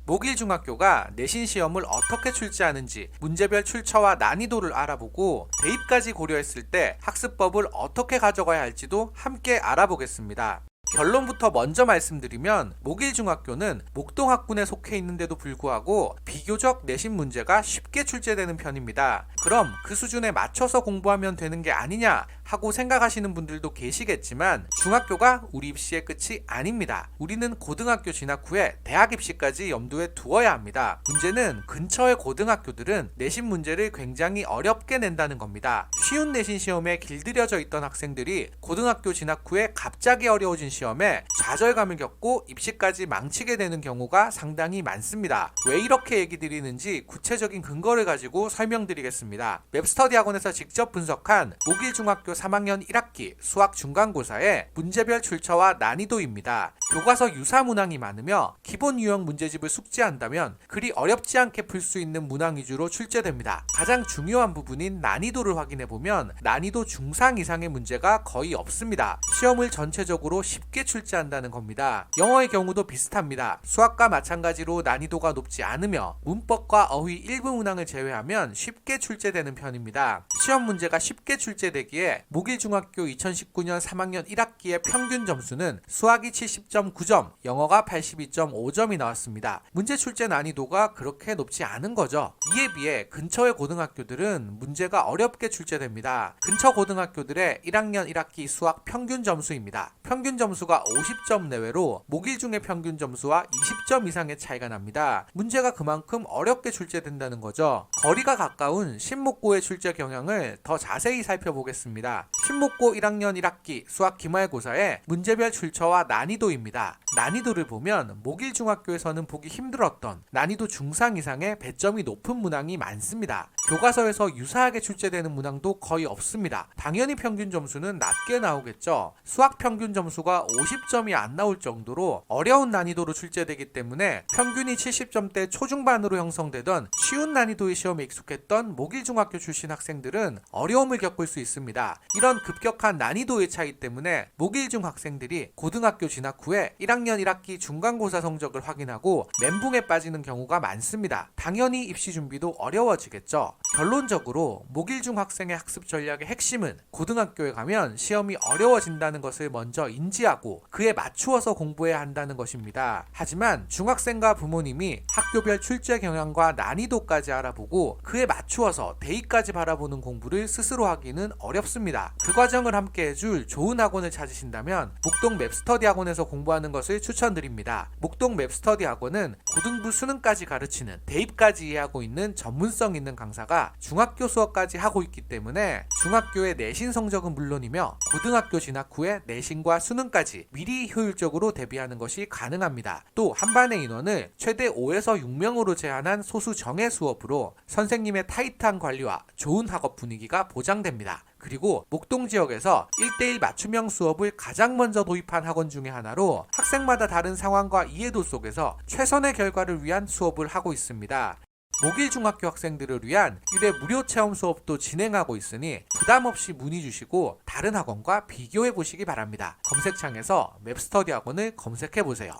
목일중학교가 내신 시험을 어떻게 출제하는지 문제별 출처와 난이도를 알아보고 대입까지 고려했을 때 학습법을 어떻게 가져가야 할지도 함께 알아보겠습니다. 결론부터 먼저 말씀드리면 목일중학교는 목동학군에 속해 있는데도 불구하고 비교적 내신 문제가 쉽게 출제되는 편입니다. 그럼 그 수준에 맞춰서 공부하면 되는 게 아니냐 하고 생각하시는 분들도 계시겠지만 중학교가 우리 입시의 끝이 아닙니다. 우리는 고등학교 진학 후에 대학 입시까지 염두에 두어야 합니다. 문제는 근처의 고등학교들은 내신 문제를 굉장히 어렵게 낸다는 겁니다. 쉬운 내신 시험에 길들여져 있던 학생들이 고등학교 진학 후에 갑자기 어려워진 시험에 좌절감을 겪고 입시까지 망치게 되는 경우가 상당히 많습니다. 왜 이렇게 얘기 드리는지 구체적인 근거를 가지고 설명드리겠습니다. 맵스터디 학원에서 직접 분석한 목일중학교 3학년 1학기 수학 중간고사의 문제별 출처와 난이도입니다. 교과서 유사 문항이 많으며 기본 유형 문제집을 숙지한다면 그리 어렵지 않게 풀 수 있는 문항 위주로 출제됩니다. 가장 중요한 부분인 난이도를 확인해보면 난이도 중상 이상의 문제가 거의 없습니다. 시험을 전체적으로 쉽게 출제한다는 겁니다. 영어의 경우도 비슷합니다. 수학과 마찬가지로 난이도가 높지 않으며 문법과 어휘 일부 문항을 제외하면 쉽게 출제되는 편입니다. 시험 문제가 쉽게 출제되기에 목일중학교 2019년 3학년 1학기의 평균 점수는 수학이 70.9점, 영어가 82.5점이 나왔습니다. 문제 출제 난이도가 그렇게 높지 않은 거죠. 이에 비해 근처의 고등학교들은 문제가 어렵게 출제됩니다. 근처 고등학교들의 1학년 1학기 수학 평균 점수입니다. 평균 점수가 50점 내외로 목일중의 평균 점수와 20점 이상의 차이가 납니다. 문제가 그만큼 어렵게 출제된다는 거죠. 거리가 가까운 신목고의 출제 경향을 더 자세히 살펴보겠습니다. 신목고 1학년 1학기 수학 기말고사의 문제별 출처와 난이도입니다. 난이도를 보면 목일중학교에서는 보기 힘들었던 난이도 중상 이상의 배점이 높은 문항이 많습니다. 교과서에서 유사하게 출제되는 문항도 거의 없습니다. 당연히 평균 점수는 낮게 나오겠죠. 수학 평균 점수가 50점이 안 나올 정도로 어려운 난이도로 출제되기 때문에 평균이 70점대 초중반으로 형성되던 쉬운 난이도의 시험에 익숙했던 목일중학교 출신 학생들은 어려움을 겪을 수 있습니다. 이런 급격한 난이도의 차이 때문에 목일중 학생들이 고등학교 진학 후에 1학년 1학기 중간고사 성적을 확인하고 멘붕에 빠지는 경우가 많습니다. 당연히 입시 준비도 어려워지겠죠. 결론적으로 목일중 학생의 학습 전략의 핵심은 고등학교에 가면 시험이 어려워진다는 것을 먼저 인지하고 그에 맞추어서 공부해야 한다는 것입니다. 하지만 중학생과 부모님이 학교별 출제 경향과 난이도까지 알아보고 그에 맞추어서 대입까지 바라보는 공부를 스스로 하기는 어렵습니다. 그 과정을 함께 해줄 좋은 학원을 찾으신다면 목동 맵스터디 학원에서 공부하는 것을 추천드립니다. 목동 맵스터디 학원은 고등부 수능까지 가르치는 대입까지 이해하고 있는 전문성 있는 강사가 중학교 수업까지 하고 있기 때문에 중학교의 내신 성적은 물론이며 고등학교 진학 후에 내신과 수능까지 미리 효율적으로 대비하는 것이 가능합니다. 또 한반의 인원을 최대 5에서 6명으로 제한한 소수 정예 수업으로 선생님의 타이트한 관리와 좋은 학업 분위기가 보장됩니다. 그리고 목동 지역에서 1대1 맞춤형 수업을 가장 먼저 도입한 학원 중에 하나로 학생마다 다른 상황과 이해도 속에서 최선의 결과를 위한 수업을 하고 있습니다. 목일중학교 학생들을 위한 1회 무료 체험 수업도 진행하고 있으니 부담 없이 문의 주시고 다른 학원과 비교해 보시기 바랍니다. 검색창에서 맵스터디 학원을 검색해 보세요.